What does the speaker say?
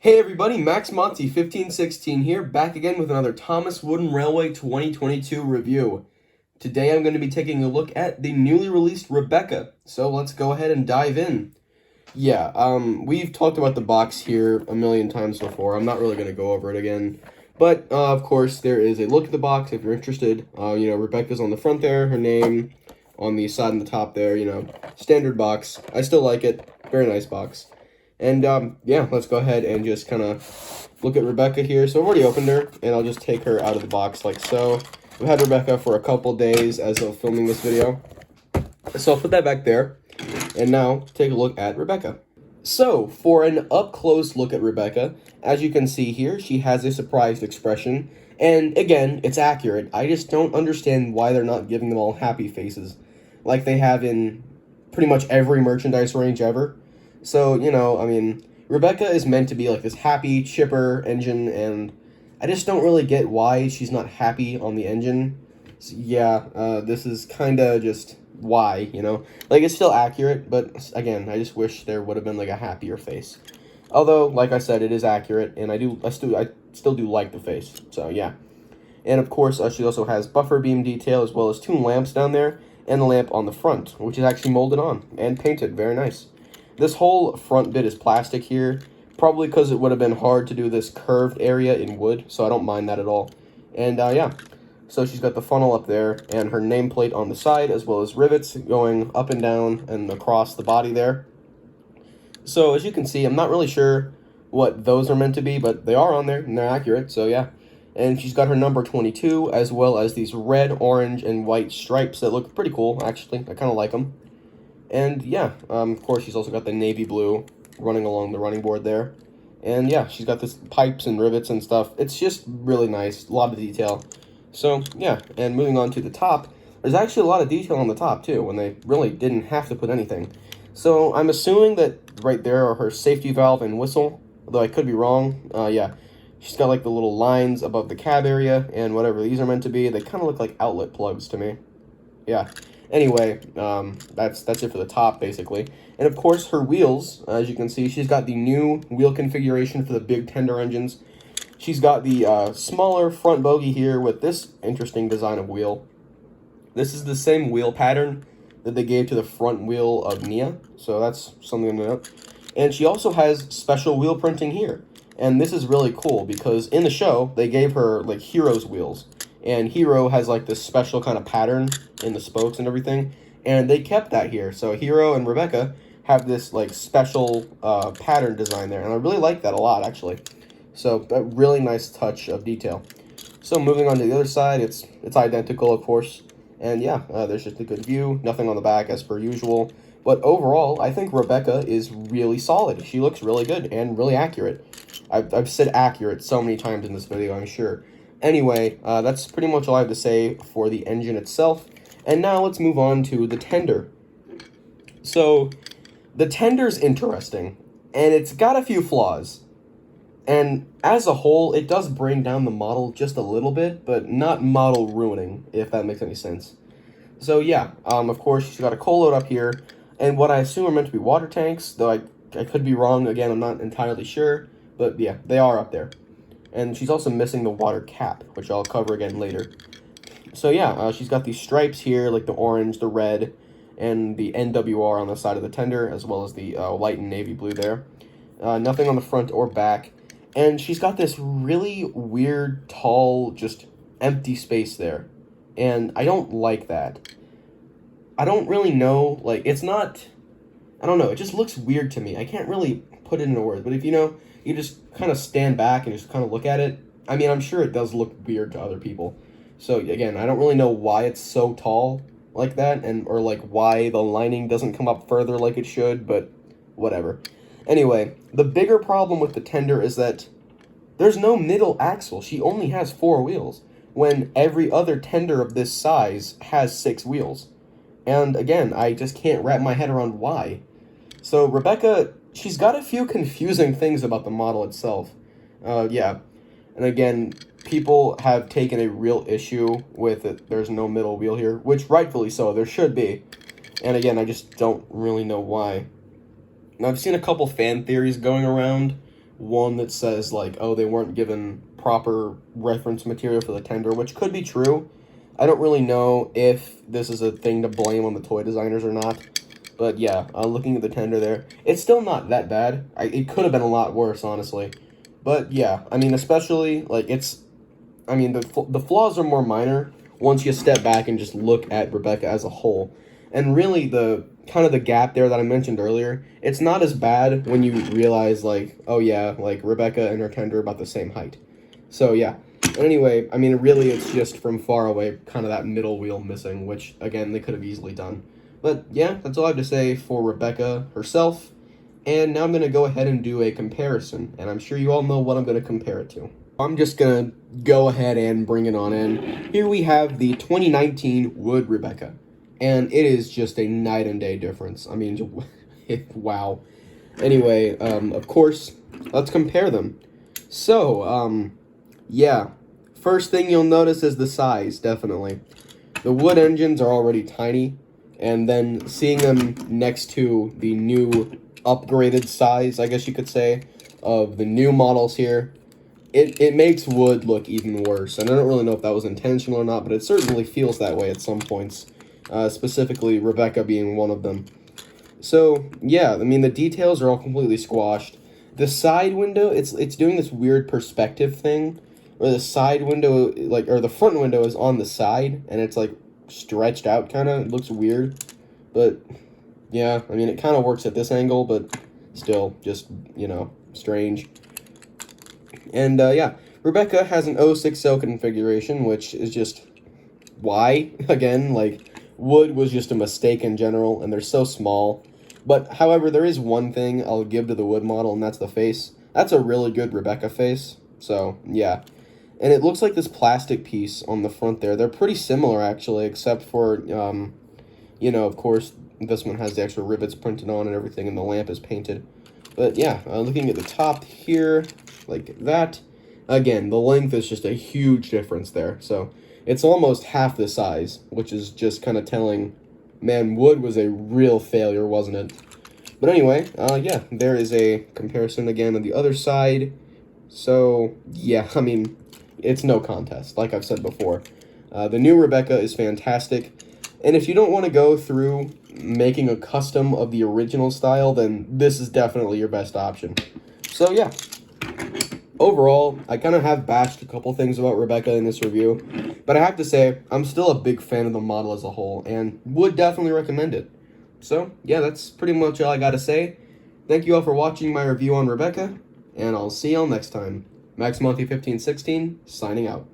Hey everybody, Max Monty 1516 here, back again with another Thomas Wooden Railway 2022 review. Today I'm going to be taking a look at the newly released Rebecca, so let's go ahead and dive in. We've talked about the box here a million times before. I'm not really going to go over it again. But, of course, there is a look at the box if you're interested. Rebecca's on the front there, her name on the side and the top there, standard box. I still like it. Very nice box. And, let's go ahead and just kind of look at Rebecca here. So I've already opened her, and I'll just take her out of the box like so. We've had Rebecca for a couple days as of filming this video. So I'll put that back there. And now, take a look at Rebecca. So, for an up-close look at Rebecca, as you can see here, she has a surprised expression. And, again, it's accurate. I just don't understand why they're not giving them all happy faces, like they have in pretty much every merchandise range ever. So, Rebecca is meant to be like this happy, chipper engine, and I just don't really get why she's not happy on the engine. So, this is kind of just why, Like, it's still accurate, but again, I just wish there would have been like a happier face. Although, like I said, it is accurate, and I still do like the face. So yeah, and of course, she also has buffer beam detail as well as two lamps down there and a lamp on the front, which is actually molded on and painted. Very nice. This whole front bit is plastic here, probably because it would have been hard to do this curved area in wood, so I don't mind that at all. And so she's got the funnel up there and her nameplate on the side, as well as rivets going up and down and across the body there. So as you can see, I'm not really sure what those are meant to be, but they are on there and they're accurate, so yeah. And she's got her number 22, as well as these red, orange, and white stripes that look pretty cool, actually. I kind of like them. And yeah, of course, she's also got the navy blue running along the running board there. And yeah, she's got this pipes and rivets and stuff. It's just really nice, a lot of detail. So, yeah, and moving on to the top, there's actually a lot of detail on the top, too, when they really didn't have to put anything. So, I'm assuming that right there are her safety valve and whistle, although I could be wrong. She's got, like, the little lines above the cab area, and whatever these are meant to be, they kind of look like outlet plugs to me. Yeah. Anyway, that's it for the top, basically. And, of course, her wheels, as you can see, she's got the new wheel configuration for the big tender engines. She's got the smaller front bogie here with this interesting design of wheel. This is the same wheel pattern that they gave to the front wheel of Nia, so that's something to note. And she also has special wheel printing here. And this is really cool because in the show, they gave her like Hero's wheels. And Hero has like this special kind of pattern in the spokes and everything. And they kept that here. So Hero and Rebecca have this like special pattern design there. And I really like that a lot, actually. So, a really nice touch of detail. So, moving on to the other side, it's identical, of course. And yeah, there's just a good view. Nothing on the back, as per usual. But overall, I think Rebecca is really solid. She looks really good and really accurate. I've said accurate so many times in this video, I'm sure. Anyway, that's pretty much all I have to say for the engine itself. And now, let's move on to the tender. So, the tender's interesting. And it's got a few flaws. And as a whole, it does bring down the model just a little bit, but not model ruining, if that makes any sense. So yeah, of course, she's got a coal load up here, and what I assume are meant to be water tanks, though I could be wrong, again, I'm not entirely sure, but yeah, they are up there. And she's also missing the water cap, which I'll cover again later. So yeah, she's got these stripes here, like the orange, the red, and the NWR on the side of the tender, as well as the light and navy blue there. Nothing on the front or back. And she's got this really weird, tall, just empty space there. And I don't like that. I don't really know, like, it's not, I don't know, it just looks weird to me. I can't really put it into words, but if you just kind of stand back and just kind of look at it, I mean, I'm sure it does look weird to other people. So, again, I don't really know why it's so tall like that, or, like, why the lining doesn't come up further like it should, but whatever. Anyway, the bigger problem with the tender is that there's no middle axle. She only has 4 wheels, when every other tender of this size has 6 wheels. And again, I just can't wrap my head around why. So Rebecca, she's got a few confusing things about the model itself. And again, people have taken a real issue with it. There's no middle wheel here, which rightfully so, there should be. And again, I just don't really know why. Now, I've seen a couple fan theories going around one that says, like, oh, they weren't given proper reference material for the tender, which could be true. I don't really know if this is a thing to blame on the toy designers or not. But yeah, looking at the tender there, it's still not that bad. It could have been a lot worse, honestly. But yeah, I mean, especially, like, the flaws are more minor once you step back and just look at Rebecca as a whole. And really, the gap there that I mentioned earlier, it's not as bad when you realize, like, oh yeah, like, Rebecca and her tender are about the same height. So yeah. But anyway, I mean, really, it's just from far away, kind of that middle wheel missing, which, again, they could have easily done. But yeah, that's all I have to say for Rebecca herself. And now I'm going to go ahead and do a comparison, and I'm sure you all know what I'm going to compare it to. I'm just going to go ahead and bring it on in. Here we have the 2019 Wood Rebecca, and it is just a night and day difference. I mean, wow. Anyway, of course, let's compare them. So, yeah, first thing you'll notice is the size, definitely. The Wood engines are already tiny, and then seeing them next to the new upgraded size, I guess you could say, of the new models here, it makes Wood look even worse. And I don't really know if that was intentional or not, but it certainly feels that way at some points, specifically Rebecca being one of them. So, yeah, I mean, the details are all completely squashed. The side window, it's doing this weird perspective thing, where the side window, like, or the front window is on the side, and it's, like, stretched out, kind of. It looks weird, but yeah, I mean, it kind of works at this angle, but still, just, you know, strange. And, yeah, Rebecca has an 060 configuration, which is just, why? Again, like, Wood was just a mistake in general, and they're so small. But, however, there is one thing I'll give to the Wood model, and that's the face. That's a really good Rebecca face, so, yeah. And it looks like this plastic piece on the front there. They're pretty similar, actually, except for, you know, of course, this one has the extra rivets printed on and everything, and the lamp is painted. But yeah, looking at the top here, like that, again, the length is just a huge difference there. So it's almost half the size, which is just kind of telling, man, Wood was a real failure, wasn't it? But anyway, yeah, there is a comparison again on the other side. So, yeah, I mean, it's no contest, like I've said before. The new Rebecca is fantastic. And if you don't want to go through making a custom of the original style, then this is definitely your best option. So yeah, overall, I kind of have bashed a couple things about Rebecca in this review, but I have to say, I'm still a big fan of the model as a whole, and would definitely recommend it. So yeah, that's pretty much all I gotta say. Thank you all for watching my review on Rebecca, and I'll see y'all next time. MaxMonty1516, signing out.